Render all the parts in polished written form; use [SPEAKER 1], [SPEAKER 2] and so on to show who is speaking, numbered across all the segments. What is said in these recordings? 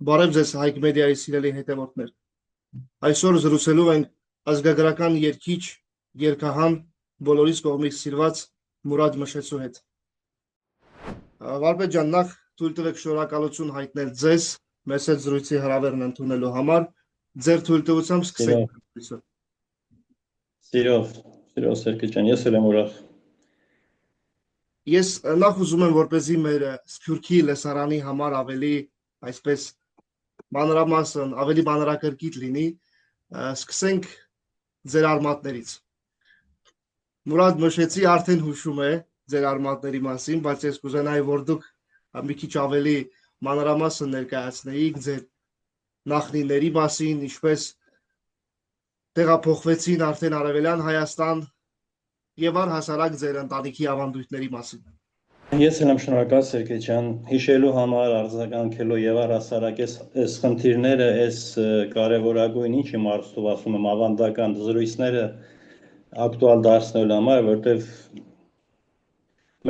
[SPEAKER 1] Բարև ձեզ Հայք մեդիայի սիրելի հետևորդներ։ Այսօր զրուցելու ենք ազգագրական երգիչ, երգահան, բոլորիս կողմից սիրված Մուրադ Մշեցու հետ։ Վարպետ ջան, նախ թույլ տվեք շնորհակալություն հայտնել ձեզ մեծ հետ զրույցի հրավերն ընդունելու համար։ Ձեր թույլտվությամբ սկսենք զրույցը։
[SPEAKER 2] Սիրով Սերգեյ ջան, ես էլ եմ ուրախ։
[SPEAKER 1] Ես նախ ուզում եմ, որպեսզի մեր Սփյուռքի լեսարանի համար ավելի այսպես մանրամասն, ավելի մանրակրկիտ լինի, սկսենք ձեր արմատներից։ Մուրադ Մշեցի արդեն հուշում է ձեր արմատների մասին, բայց ես կուզենայի, որ դուք մի քիչ ավելի մանրամասն ներկայացնեիք ձեր նախնիների մասին, ինչպես տեղափոխվեցին արդեն Արևելյան Հայաստան եւ առհասարակ ձեր ընտանիքի ավանդույթների մասին։
[SPEAKER 2] Ես էլ եմ շնորհակալ Սերգեյ ջան, հիշելու համար, արձագանքելու եւ առհասարակ այս խնդիրները, այս կարևորագույն ինչի մարդու ասում եմ ավանդական զրույցները ակտուալ դարձնելու համար, որտեվ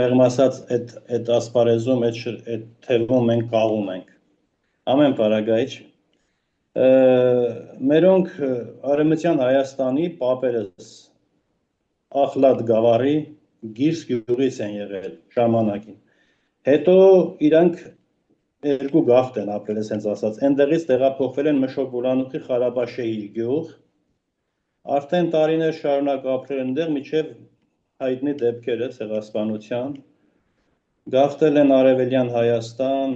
[SPEAKER 2] մեղմ ասած այդ ասպարեզում, այդ թևում մենք կաղում ենք։ Ամեն պարագայիչ մերոնք Արևմտյան Հայաստանի պապերս Ախլատ գավառի Գիրս գյուղից են եղել ժամանակին։ Հետո իրանք երկու գավթ են ապրել, ասենց ասած, այնտեղից տեղափոխվել են Մշոկ Բուլանուխի Խարաբաշեհի գյուղ, արդեն տարիներ շարունակ ապրել են այնտեղ, մինչև հայտնի դեպքերը ցեղասպանության, գավթել են Արևելյան Հայաստան,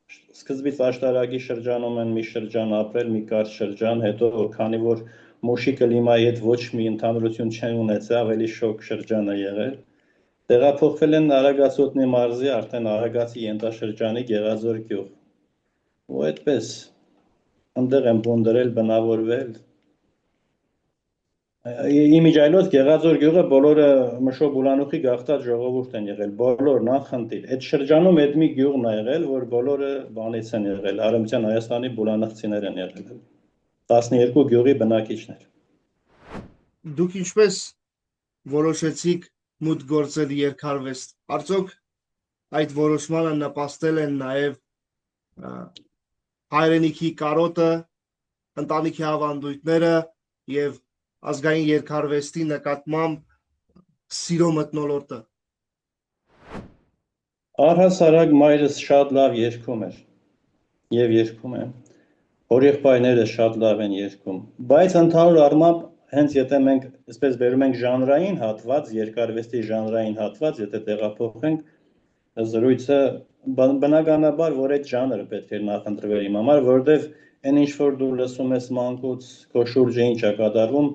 [SPEAKER 2] սկզբից աշտարակի շրջանում են մի շրջան ապրել, մի կարճ շրջան, հետո քանի որ Մոշիկը Լիմայի հետ ոչ մի ընդհանրություն չեն ունեցել, ավելի շոկ շրջան է եղել։ Տեղափոխվել են Արագածոտնի մարզի, արդեն Արագածի ենթաշրջանի Գեղազոր գյուղ։ Ու այդպես այնտեղ են բունդրել, բնավորվել։ Իմիջայլոց Գեղազոր գյուղը բոլորը Մշոկ Բուլանուխի գաղթած ժողովուրդ են եղել, բոլորն անխնդիր։ Այդ շրջանում այդ մի գյուղն է եղել, որ բոլորը բանից են եղել, Արևմտյան Հայաստանի բուլանախցիներ են եղել։ 12 գյուղի բնակիչներ։
[SPEAKER 1] Դուք ինչպես որոշեցիք մուտք գործել երգարվեստ։ Արդյոք այդ որոշմանը նպաստել են նաև հայրենիքի կարոտը, ընտանիքի ավանդույթները եւ ազգային երգարվեստի նկատմամբ սիրո մթնոլորտը։
[SPEAKER 2] Առհասարակ մայրս շատ լավ երգում էր եւ երգում է։ Հորեղբայրները շատ լավ են երգում, բայց ընդհանուր առմամբ հենց եթե մենք այսպես բերում ենք ժանրային հատված, երգարվեստի ժանրային հատված, եթե տեղափոխենք զրույցը բնականաբար որ այդ ժանրը պետք է նախընտրվել իմ համար, որովհետեւ այն ինչ որ դու լսում ես մանկուց, քո շուրջը ինչ է կատարվում,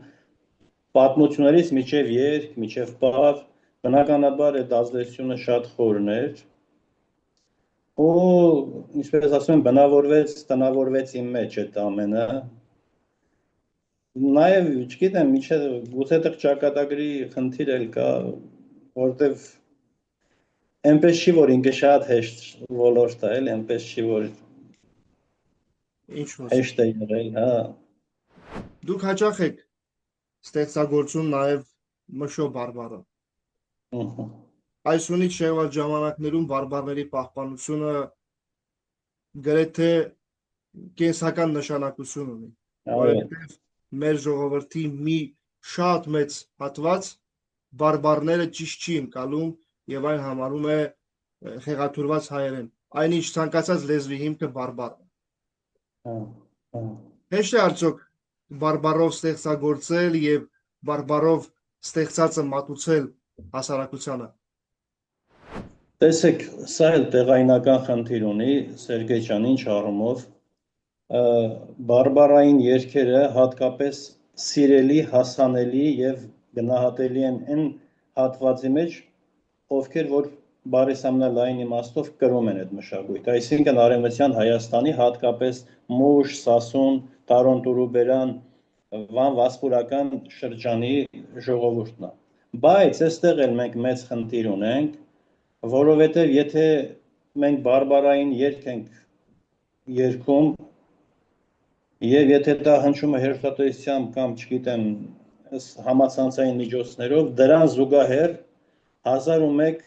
[SPEAKER 2] պատմություններից միջև երգ, միջև պար, բնականաբար այդ ազդեցությունը շատ խորն էր։ Ու ինչպես ասում եմ, տնավորվեց իմ մեջ այդ ամենը։ Նաև, չգիտեմ, գուցե դեռ ճակատագրի խնդիր էլ կա, որովհետև այնպես չի, որ ինքը շատ հեշտ ոլորտ է, այնպես չի, որ հեշտ է եղել, հա։
[SPEAKER 1] Դուք հաճախ եք ստեղծագործում նաև Մշո բարբառը։ Այսօրից շեղված ժամանակներում բարբառների պահպանությունը գրեթե կենսական նշանակություն ունի, որովհետև մեր ժողովրդի մի շատ մեծ հատված բարբառները ճիշտ չի ընկալում եւ այն համարում է խեղաթյուրված հայերեն։ Այնինչ ցանկացած լեզվի հիմքը բարբառն է։ Հեշտ է արդյոք բարբառով ստեղծագործել եւ բարբառով ստեղծածը մատուցել հասարակությանը։
[SPEAKER 2] Տեսեք, սա էլ տեղայնական խնդիր ունի, Սերգեյ ջան, ինչ առումով բարբառային երգերը հատկապես սիրելի, հասանելի եւ գնահատելի են այն հատվածի մեջ, ովքեր որ բարիս ամենալայն իմաստով կրում են այդ մշակույթը, այսինքն Արևմտյան Հայաստանի հատկապես Մուշ, Սասուն, Տարոն Տուրուբերան, Վան Վասպուրական շրջանի ժողովուրդն է։ Բայց այստեղ էլ մենք մեծ խնդիր ունենք, որովհետև եթե մենք բարբառային երգ ենք երգում եւ եթե դա հնչում է հերթատեսությամբ կամ չգիտեմ համացանցային միջոցներով, դրան զուգահեռ 1001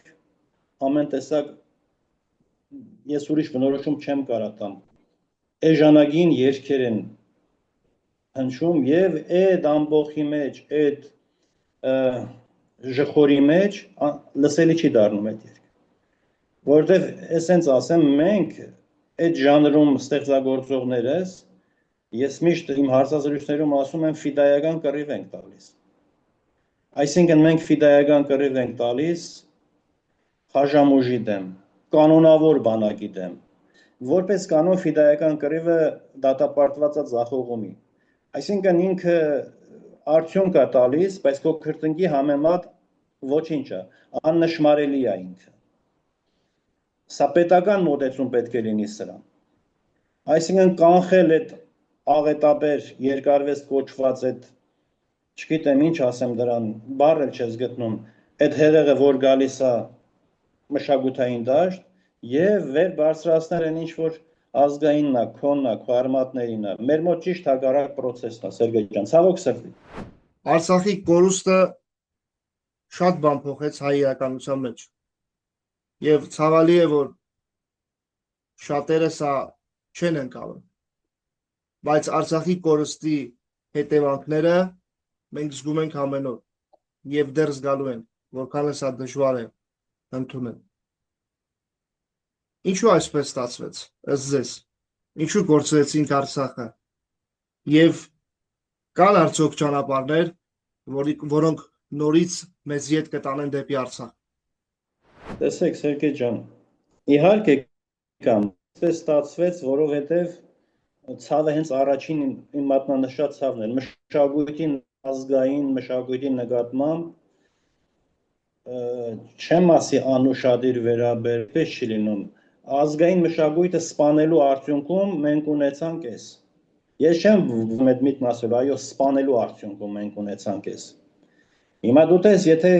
[SPEAKER 2] ամեն տեսակ ես ուրիշ բնորոշում չեմ կարող տամ էժանագին երգեր են հնչում եւ այդ ամբողջի մեջ այդ ժխորի մեջ լսելի չի դառնում այդ երգը, որովհետեւ էսենց ասեմ մենք այդ ժանրում ստեղծագործողներս ես միշտ իմ հարցազրույցներում ասում եմ ֆիդայական կռիվ ենք տալիս, այսինքն մենք ֆիդայական կռիվ ենք տալիս խաժամուժի դեմ, կանոնավոր բանակի դեմ, որպես կանոն ֆիդայական կռիվը դատապարտված է ձախողումի, այսինքն ինքը արդյունք է տալիս, բայց քո քրտնքի համեմատ ոչինչ է, աննշմարելի է ինքը, սա պետական մոտեցում պետք է լինի սրան, այսինքն կանխել այդ աղետաբեր երկարվեստ կոչված այդ չգիտեմ ինչ ասեմ դրան, բառ էլ չես գտնում, այդ հեղեղը որ գալիս է մշակութային դաշտ եւ վեր բարձրացնել են ինչ որ ազգայինն է, քոնն է, քո արմատներին է, մեր մոտ ճիշտ հակառակ պրոցեսն է, Սերգեյ ջան, ցավոք սրտի։
[SPEAKER 1] Արցախի կորուստը շատ բան փոխեց հայ իրականության մեջ եւ ցավալի է որ շատերը սա չեն ընկալում, բայց Արցախի կորուստի հետևանքները մենք զգում ենք ամեն օր եւ դեռ զգալու ենք, որքան է սա դժվար է ընդունել։ Ինչու այսպես ստացվեց, ըստ ձեզ, ինչու կորցրեցինք Արցախը եւ կան արդյոք ճանապարհներ, որոնք նորից մեզ ետ կտանեն դեպի Արցախ։
[SPEAKER 2] Տեսեք, Սերգեյ ջան, իհարկե կան, այսպես ստացվեց, որովհետեւ ցավը հենց առաջին իմ մատնանշած ցավն էր, մշակույթի ազգային մշակույթի նկատմամբ չեմ ասի անուշադիր վերաբերպես չի լինում, ազգային մշակույթը սպանելու արդյունքում մենք ունեցանք էս։ Ես չեմ այդ միտքն ասել, այո, սպանելու արդյունքում մենք ունեցանք էս։ Հիմա դու տես, եթե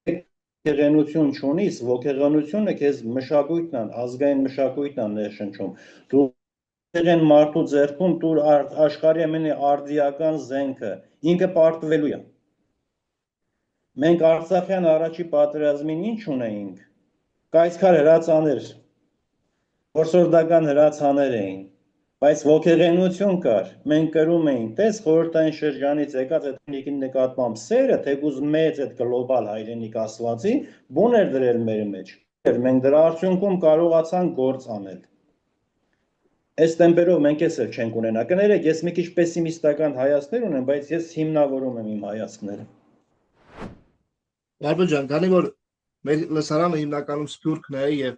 [SPEAKER 2] ոգեղենություն չունիս, ոգեղենությունը քեզ մշակույթն է, ազգային մշակույթն է ներշնչում։ Դու են մարդու ձեռքում դու աշխարհի ամենի արդիական զենքը, ինքը պարտվելու է։ Մենք Արցախյան առաջի պատերազմին ինչ ունեինք, կայծքար հրացաներ, որսորդական հրացաներ էին, բայց ոգեղենություն կար, մենք կրում էինք, տես խորհրդային շրջանից եկած այդ հայրենիքի նկատմամբ սերը, թեկուզ մեծ այդ գլոբալ հայրենիք ասվածի, բուն էր դրել մեր մեջ, մենք դրա արդյունքում կարողացանք գործ անել։ Այս տեմպերով մենք էս էլ չենք ունենա, կներեք, ես մի քիչ պեսիմիստական հայացքներ ունեմ, բայց ես հիմնավորում եմ իմ հայացքները։
[SPEAKER 1] Բարբեր ջան, քանի որ մեր լսարանը հիմնականում Սփյուռքն է եւ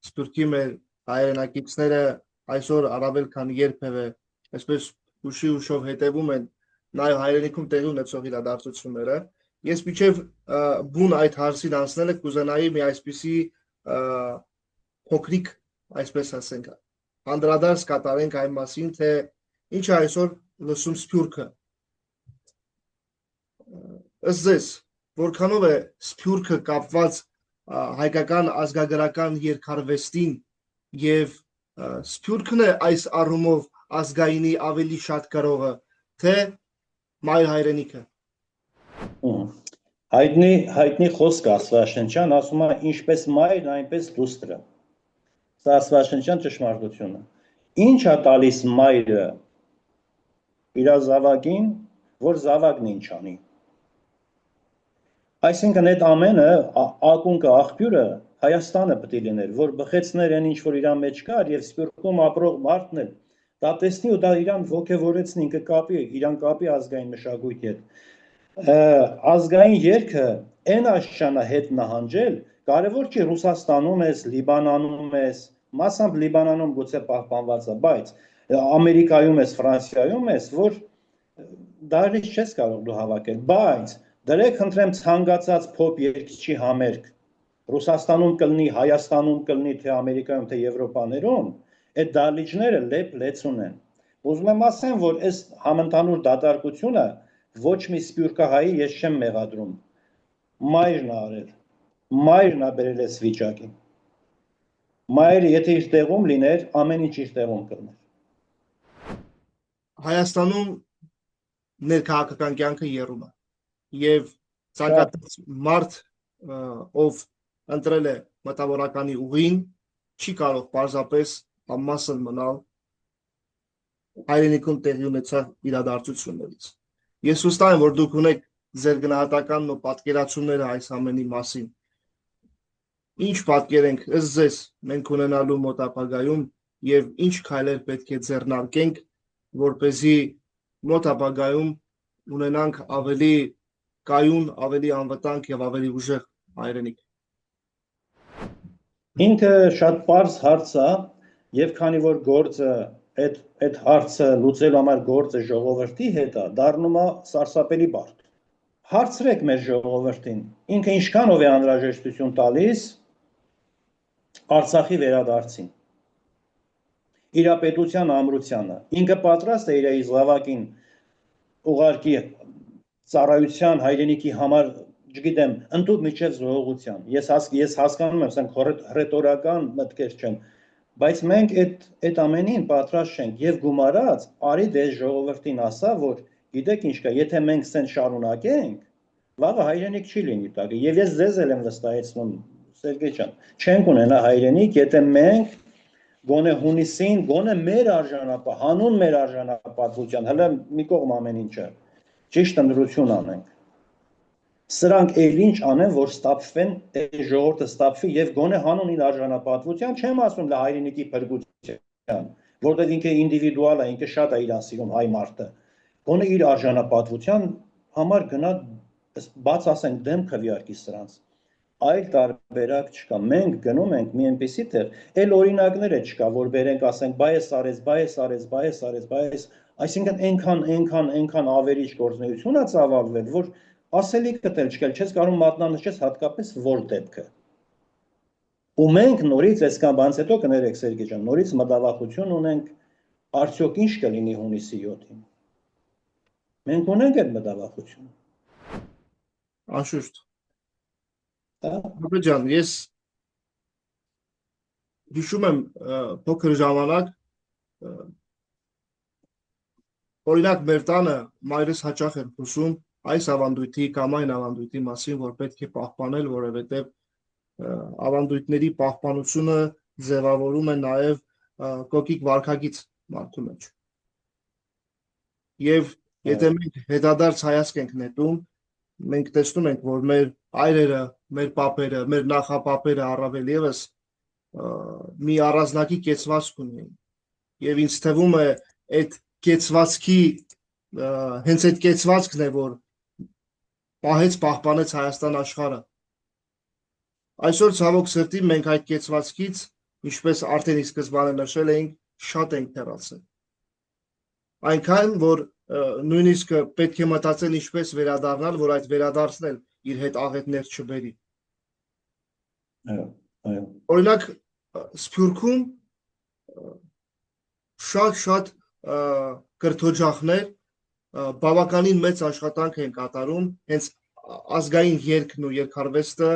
[SPEAKER 1] Սփյուռքի մեր հայրենակիցները այսօր առավել քան երբևէ այսպես ուշով հետևում են նաեւ հայրենիքում տեղի ունեցող իրադարձությունները, ես միջև բուն այդ հարցին անցնելը կուզենայի մի այսպիսի փոքրիկ, այսպես ասենք, անդրադարձ կատարենք այն մասին, թե ինչ է այսօր լսում Սփյուռքը։ Ըստ ձեզ որքանով է Սփյուռքը կապված հայկական ազգագրական երկարվեստին եւ Սփյուռքն է այս առումով ազգայինի ավելի շատ կարողը, թե մայր հայրենիքը։
[SPEAKER 2] Հայտնի խոսք Աստվածաշնչյան ասում է ինչպես մայրն, այնպես դուստրը։ Սա Աստվածաշնչյան ճշմարտությունը։ Ինչ է տալիս մայրը իր զավակին, որ զավակն ինչ անի։ Այսինքն այդ ամենը ակունքը աղբյուրը Հայաստանը պետք է լիներ, որ բխեցներ այն ինչ որ իր մեջ կար եւ Սփյուռքում ապրող մարդն էլ դա տեսնի ու դա իրան ոգևորեցնի, ինքը կապի, իրան կապի ազգային մշակույթի հետ։ Ազգային երգը այն աշճանա հետ նահանջել, կարևոր չի Ռուսաստանում ես, Լիբանանում ես, մասամբ Լիբանանում գուցե պահպանված է, բայց Ամերիկայում ես, Ֆրանսիայում ես, որ դարից չես կարող դու հավաքել, բայց դրեք խնդրեմ ցանկացած փոփ երգչի համերգ Ռուսաստանում կլինի, Հայաստանում կլինի, թե Ամերիկայում, թե Եվրոպաներում, այդ դահլիճները լեցուն են։ Ուզում եմ ասեմ, որ այս համընդհանուր դատարկությունը ոչ մի սփյուռքահայի ես չեմ մեղադրում։ Մայրն է արել, մայրն է բերել այս վիճակին։ Մայրը եթե իր տեղում լիներ, ամեն ինչ իր տեղում կլիներ։
[SPEAKER 1] Հայաստանում ներքաղաքական կյանքը եռում է եւ ցանկացած մարդ ով ընտրել է մտավորականի ուղին չի կարող պարզապես ամասն մնալ հայրենիքում տեղի ունեցած իրադարձություններից։ Ես հուսով եմ, որ դուք ունեք ձեր գնահատականն ու պատկերացումները այս ամենի մասին։ Ինչ պատկեր ենք ըստ ձեզ մենք ունենալու մոտ ապագայում եւ ինչ քայլեր պետք է ձեռնարկենք, որպեսզի մոտ ապագայում ունենանք ավելի կայուն, ավելի անվտանգ եւ ավելի ուժեղ հայրենիք։
[SPEAKER 2] Ինքը շատ པարզ հարց է եւ քանի որ գործը այդ հարցը լուծելու համար գործը ժողովրդի հետ է, դառնում է սարսափելի բարդ։ Հարցրեք մեր ժողովրդին, ինքը ինչքանով է անհրաժեշտություն տալիս Արցախի վերադարձին, իր պետության ամրությանը, ինքը պատրաստ է իր զավակին ուղարկի ծառայության հայրենիքի համար, չգիտեմ, ընդդուք միջև զոհողության։ Ես հասկանում եմ, ասենք ռետորական մտքեր չեն, բայց մենք այդ ամենին պատրաստ չենք եւ գումարած արի դե ժողովրդին ասա, որ գիտեք ինչ կա, եթե մենք սեն շարունակենք, վաղը հայրենիք չի լինի տակը։ Եվ ես ձեզ եմ վստահեցնում, Սերգեյ ջան, չենք ունենա հայրենիք, եթե մենք գոնե հունիսին, գոնե մեր արժանապատվության, հանուն մեր արժանապատվության, հələ մի կողմ ամեն ինչը, ճիշտ ընդրություն անենք։ Սրանք էլ ինչ անեն, որ ստապվեն, ժողովուրդը ստապվի եւ գոնե հանուն իր արժանապատվության, չեմ ասում լա հայրենիքի փրկության, որտեղ ինքը ինդիվիդուալ է, ինքը շատ է իրան սիրում հայ մարդը։ Գոնե իր արժանապատվության համար գնա բաց ասենք դեմ քվեարկի սրանց։ Այլ տարբերակ չկա։ Մենք գնում ենք մի այնպեսի տեղ, այլ օրինակները չկա, որ բերենք ասենք բայես արես, այսինքն այնքան ավերիչ գործունեություն է ծավալվել, որ ասելիքը դեռ չկա, չես կարող մատնանշես հատկապես որ դեպքը։ Ու մենք նորից այսքան բանից հետո կներեք Սերգեյ ջան, նորից մտավախություն ունենք, արդյոք ինչ կլինի հունիսի 7-ին։ Մենք ունենք այդ մտավախությունը։
[SPEAKER 1] Անշուշտ։ Բաբե ջան, ես հիշում եմ փոքր ժամանակ օրինակ մեր տանը մայրս հաճախ էր խոսում այս ավանդույթի կամ այն ավանդույթի մասին, որ պետք է պահպանել, որովհետև ավանդույթների պահպանությունը ձևավորում է նաև կոկիկ վարքագիծ մարդու մեջ։ Եվ եթե մենք հետադարձ հայացք ենք նետում, մենք տեսնում ենք, որ մեր այրերը, մեր պապերը, մեր նախապապերը առավել ևս մի առանձնակի կեցվածք ունեն։ Եվ ինձ թվում է այդ կեցվածքի հենց այդ կեցվածքն է, որ պահպանեց Հայաստան աշխարհը։ Այսօր ցավոք սրտի մենք այդ կեցվածքից, ինչպես արդեն ի սկզբանե նշել էինք, շատ ենք հեռացել։ Այնքան, որ նույնիսկ պետք է մտածել ինչպես վերադառնալ, որ այդ վերադարձնել իր հետ աղետներ չբերի։
[SPEAKER 2] Այո։
[SPEAKER 1] Օրինակ Սփյուռքում շատ կրթօջախներ բավականին մեծ աշխատանք են կատարում հենց ազգային երգն ու երգարվեստը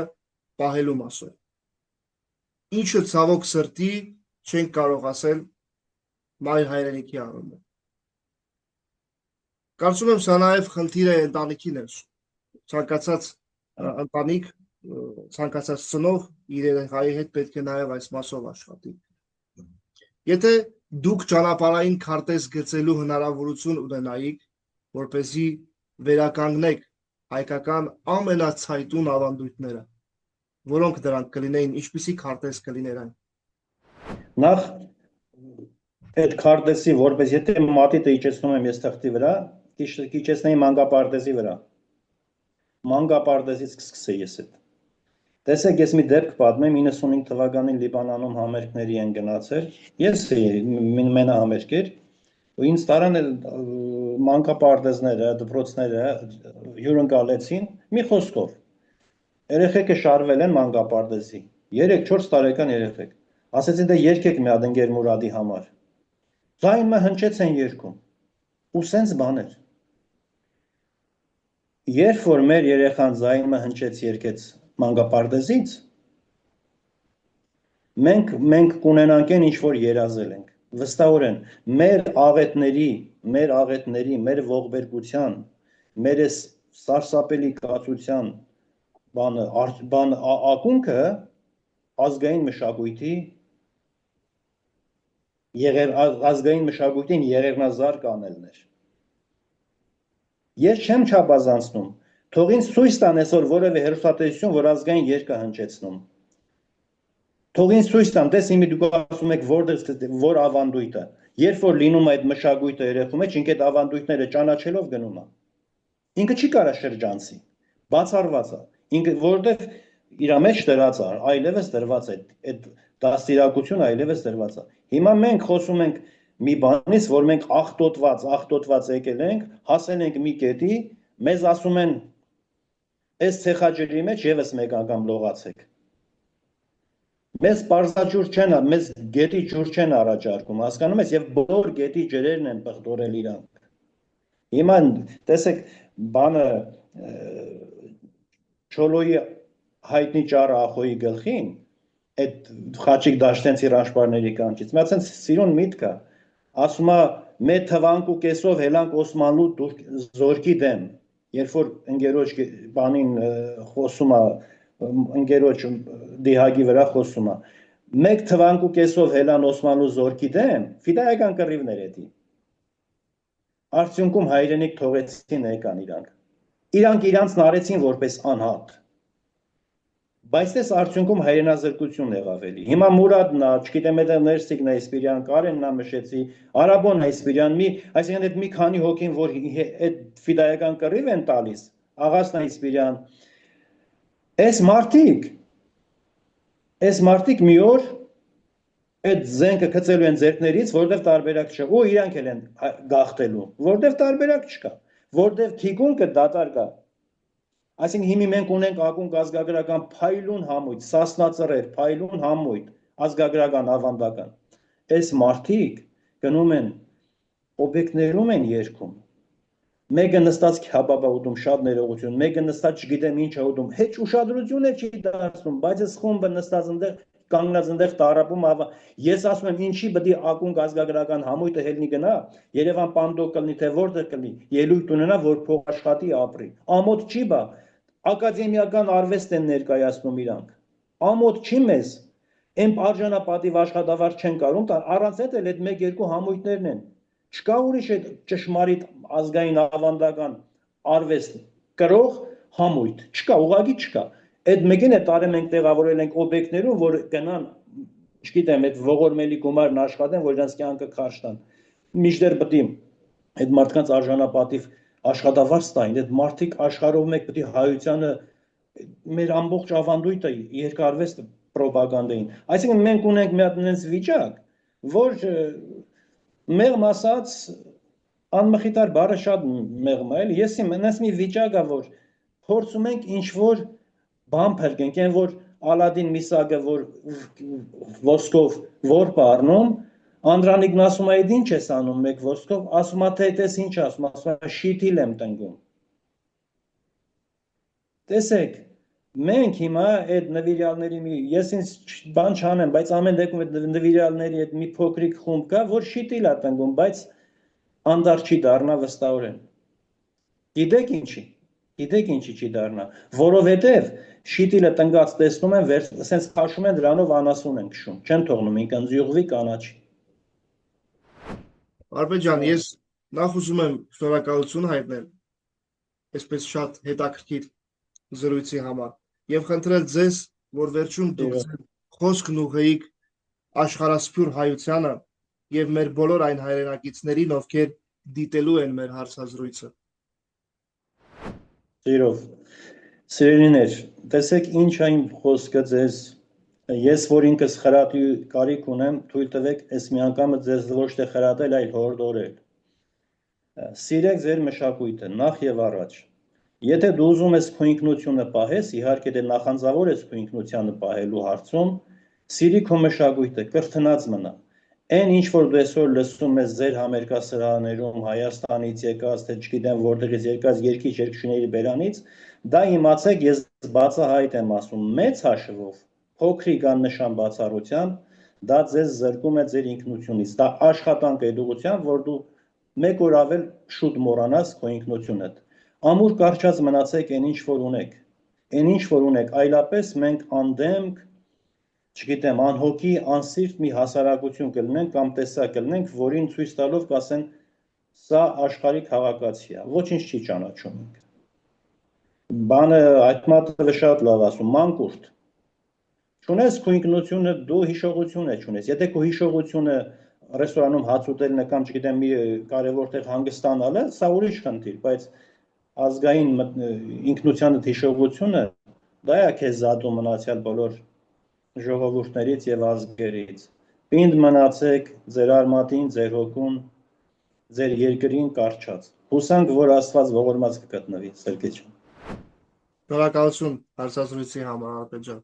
[SPEAKER 1] պահելու մասով։ Ինչը ցավոք սրտի չենք կարող ասել մայր հայրենիքի առումով։ Կարծում եմ սա նաև խնդիր է ընտանիքի ներս։ Ցանկացած ընտանիք, ցանկացած ծնող իր երեխայի հետ պետք է նաև այս մասով աշխատի։ Եթե դուք ճանապարհային քարտեզ գծելու հնարավորություն ունենայիք, որպեսզի վերականգնեք հայկական ամենացայտուն ավանդույթները, որոնք դրանք կլինեին, ինչպիսի քարտեզ կլիներ այն։
[SPEAKER 2] Նախ այդ քարտեզի, որպես եթե մատիտը իջեցնում եմ ես թղթի վրա, իջեցնեի մանկապարտեզի վրա։ Մանկապարտեզից կսկսեի ես այդ։ Տեսեք, ես մի դեպք պատմեմ, 95 թվականին Լիբանանում համերգների են գնացել, ես մենահամերգ էր, ու ինձ տարան մանկապարտեզները, դպրոցները հյուրընկալեցին մի խոսքով։ Երեխեքը շարվել են մանկապարտեզի, 3-4 տարեկան երեխեք։ Ասեցին դե երգեք մի հատ ընկեր Մուրադի համար։ Ձայնը հնչեց են երգում։ Ու սենց բաներ։ Երբ որ մեր երեխան ձայնը հնչեց երգեց մանկապարտեզից, մենք կունենանք ինչ որ երազել ենք։ Վստահորեն մեր աղետների, մեր ողբերգության, մեր սարսափելի կացության ակունքը ազգային մշակույթի ազգային մշակույթին եղեռնազարկ անելն էր։ Ես չեմ չափազանցնում, թող ինձ ցույց տան այսօր որևէ հերոստատեսություն, որ ազգային երգ է հնչեցնում։ Թող ինձ ցույց տան, տես իմի դուք ասում եք որ ավանդույթը, երբ որ լինում է այդ մշակույթը երեխու մեջ, ինքը այդ ավանդույթները ճանաչելով գնում է։ Ինքը չի կարա շրջանցի, բացառված է, ինքը որովհետև իր մեջ դրած է, այլևս դրված է, այդ դաստիարակությունը այլևս դրված է։ Հիմա մենք խոսում ենք մի բանից, որ մենք աղտոտված եկել ենք, հասել ենք մի կետի, մեզ ասում են, այս ցեխաջրի մեջ եւս մեկ անգամ լողացեք։ Մեզ պարզաջուր չեն, մեզ գետի ջուր չեն առաջարկում, հասկանում ես, եւ բոլոր գետի ջրերն են պղտորել իրանք։ Հիմա տեսեք, բանը Չոլոյի հայտնի ճառը ախոյի գլխին, այդ Խաչիկ Դաշտենցի ռաշպարների կանչից, մի հատ սիրուն միտք է, ասում է մե թվանք ու կեսով հելանք Օսմանլու զորքի դեմ, երբ որ ընկերոջ բանին խոսում է, ընկերոջ դիհագի վրա խոսում է, մեկ թվանք ու կեսով հելան Օսմանլու զորքի դեմ, ֆիդայական կռիվներ էդի։ Արդյունքում հայրենիք թողեցին եկան իրանք։ Իրանք իրանցն արեցին որպես անհատ։ Բայց դες արդյունքում հայրենազրկություն եղավ էլի։ Հիմա Մուրադն է, չգիտեմ այդ Ներսիկն է Իսպիրյան, Կարենն է մշեցի, Արաբոն է Իսպիրյան, այսինքն այդ մի քանի հոգին, որ այդ ֆիդայական կռիվ են տալիս, աղասն է Իսպիրյան։ Այս մարդիկ մի օր այդ զենքը գցելու են ձեռքներից, որտեղ տարբերակ չկա, ու իրանք էլ են գաղթելու, որտեղ տարբերակ չկա, որտեղ թիկունքը դատարկ է։ Այսինքն հիմի մենք ունենք ակունք ազգագրական փայլուն համույթ, սասնածռեր, փայլուն համույթ, ազգագրական ավանդական։ Այս մարդիկ գնում են օբյեկտներում են երգում։ Մեկը նստած քյաբաբ ուտում, շատ ներողություն, մեկը նստած չգիտեմ ինչ է ուտում, հետ ուշադրություն է չի դարձնում, բայց այս խումբը նստած այնտեղ կանգնած այնտեղ տարապում ես ասում եմ ինչի պետք է ակունք ազգագրական համույթը հելնի գնա, Երևան պանդոկ կլինի, թե որտեղ կլինի, ելույթ ունենա, որ փոխաշխատի ապրի։ Ամոթ չի բա, ակադեմիական արվեստ են ներկայացնում իրանք։ Ամոթ չի մեզ, այն արժանապատիվ աշխատավարձ չեն կարում տան, առանց այդ էլ այդ մեկ-երկու համույթներն են։ Չկա ուրիշ այդ ճշմարիտ ազգային ավանդական արվեստ կրող համույթ, չկա, ուղղակի չկա։ Այդ մեկին է տարը մենք տեղավորել ենք օբյեկտներում, որ գնան, չգիտեմ, այդ ողորմելի գումարն աշխատեն, որ իրենց կյանքը քարշ տան։ Միշտեր պետք է այդ մարդկանց արժանապատիվ աշխատավարձ տային, այդ մարդիկ աշխարհով մեկ պետք է հայությանը մեր ամբողջ ավանդույթը երկարվեստը պրոպագանդային։ Այսինքն մենք ունենք մի հատ այնպես վիճակ, որ մեղմ ասած անմխիթար բառը շատ մեղմ է, էլի ես իմ այնպես մի վիճակ է, որ փորձում ենք ինչ որ բան փրկենք, այն որ Ալադին միսակը որ ոսկով որբ առնում, Անդրանիկն ասում է, ինչ ես անում մեկ ոսկով, ասում է, թե այդպես ինչ ասում, ասում է, շիթիլ եմ տնկում։ Տեսեք, մենք հիմա այդ նվիրյալների ես ինձ բան չանեմ, բայց ամեն դեպքում այդ նվիրյալների այդ մի փոքրիկ խումբ կա, որ շիթիլ է տնկում, բայց անդար չի դառնա վստահորեն։ Գիտեք ինչի չի դառնա, որովհետև շիտիլը տնկած տեսնում են, ասենց քաշում են դրանով անասուն են քշում, չեն թողնում ինքն զյուղվի կանաչի։
[SPEAKER 1] Արբեջ ջան, ես նախ ուզում եմ շնորհակալություն հայտնել այսպես շատ հետաքրքիր զրույցի համար եւ խնդրել ձեզ, որ վերջում դուք խոսքն ուղղեիք աշխարհասփյուր հայությանը եւ մեր բոլոր այն հայրենակիցներին, ովքեր դիտելու են մեր հարցազրույցը։
[SPEAKER 2] Սիրով, սիրելիներ, տեսեք ինչ այն խոսքը ձեզ, ես որ ինքս խրատի կարիք ունեմ, թույլ տվեք այս մի անգամը ձեզ ոչ թե խրատել, այլ հորդորել։ Սիրեք ձեր մշակույթը, նախ եւ առաջ։ Եթե դու ուզում ես քո ինքնությունը պահես, իհարկե դե նախանձավոր ես քո ինքնությանը պահելու հարցում, սիրի քո մշակույթը, կրթնած մնա։ Այն ինչ որ դու այսօր լսում ես ձեր համերգասրահներում Հայաստանից եկած, թե չգիտեմ որտեղից եկած երկիչների բերանից, դա իմացեք, ես բացահայտ եմ ասում, մեծ հաշվով, փոքրիկ աննշան բացառությամբ, դա ձեզ զրկում է ձեր ինքնությունից, դա աշխատանք է դուղությամբ, որ դու մեկ օր ավել շուտ մոռանաս քո ինքնությունդ։ Ամուր կարճած մնացեք այն ինչ որ ունեք, այլապես մենք անդեմք չգիտեմ, անհոգի, անսիրտ մի հասարակություն կլինենք կամ տեսակ կլինենք, որին ցույց տալով կասեն սա աշխարհի քաղաքացի է, ոչինչ չի ճանաչում ինքը։ Բանը այդ մատը շատ լավ ասում, մանկուրտ։ Չունես քո ինքնությունը, դու հիշողություն չունես։ Եթե քո հիշողությունը ռեստորանում հաց ուտելն է կամ չգիտեմ մի կարևոր տեղ հանգստանալը, սա ուրիշ խնդիր, բայց ազգային ինքնությանդ հիշողությունը դա է քեզ զատում մնացյալ բոլոր ժողովուրդներից եւ ազգերից։ Պինդ մնացեք ձեր արմատին, ձեր հոգուն, ձեր երկրին կարճած։ Հուսանք, որ Աստված ողորմած կգտնվի, Սերգեյ ջան։
[SPEAKER 1] Շնորհակալություն հարցազրույցի համար, Ալբերտ ջան։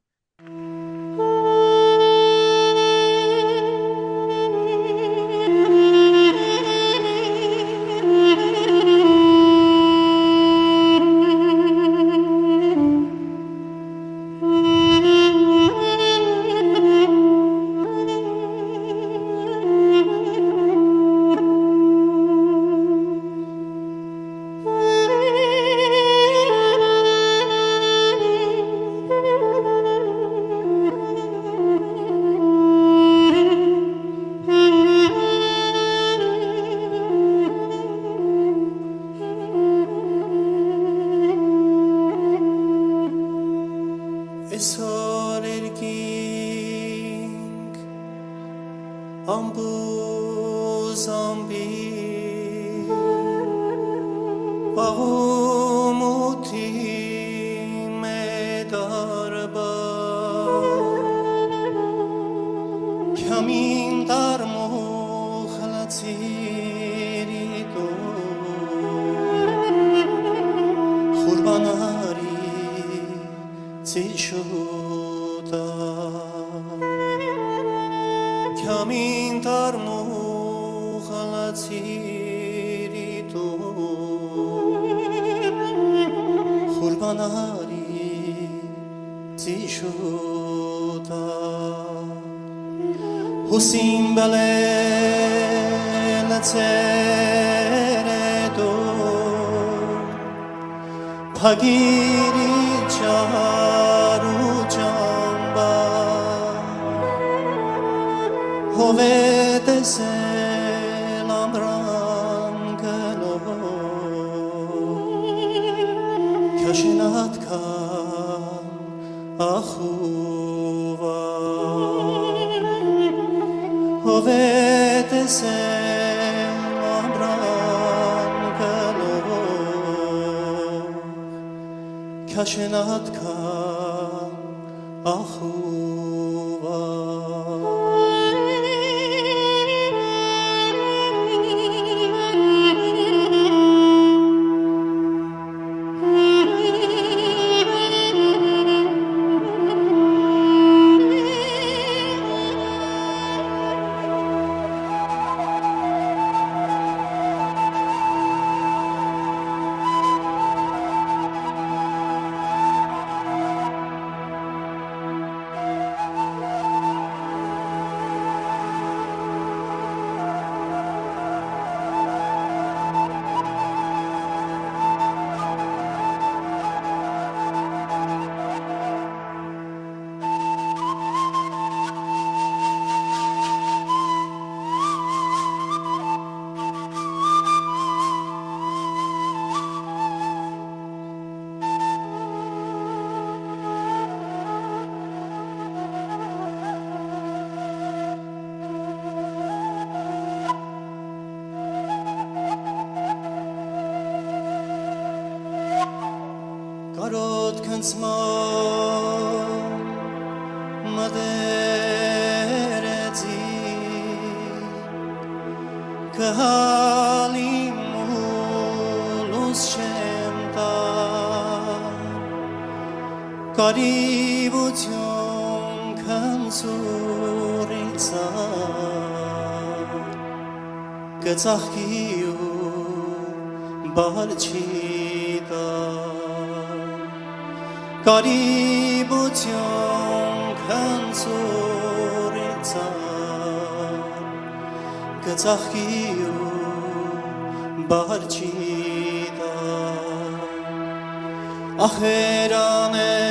[SPEAKER 3] Ախերանեք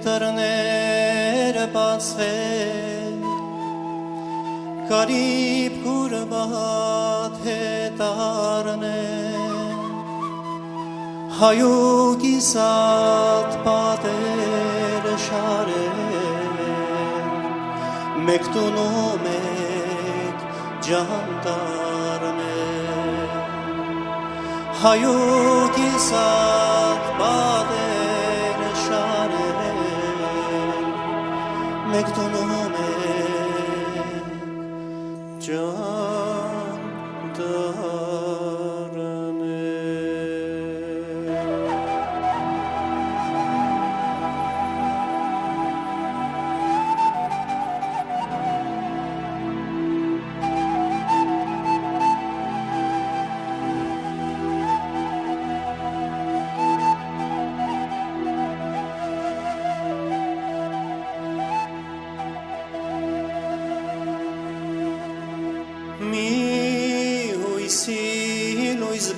[SPEAKER 3] դռները բաց Կարիբ կուրվատ հետարնե Հայուգիսատ պատեր շարել Մեկ տունու մեկ ջանդարնել Հայուգիսատ պատեր շարել Մեկ տունու մեկ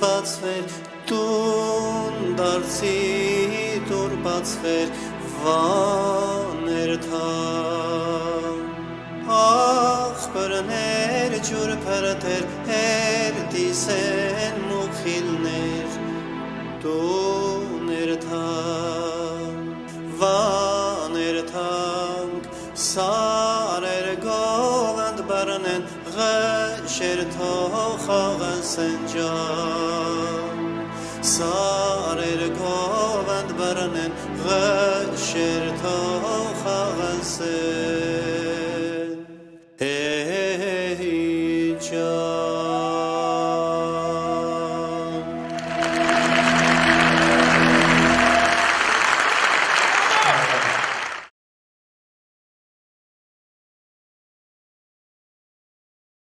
[SPEAKER 3] Բացվեր տուն դարձի դուր բացվեր վաներ թան աղբրներ ջուր փրթեր հերդիսեն մուխիլներ տուներ թան վաներ թանք սարեր գովանդ բրնեն غشر تا خاغن سنجان سارر گاوند برنن غشر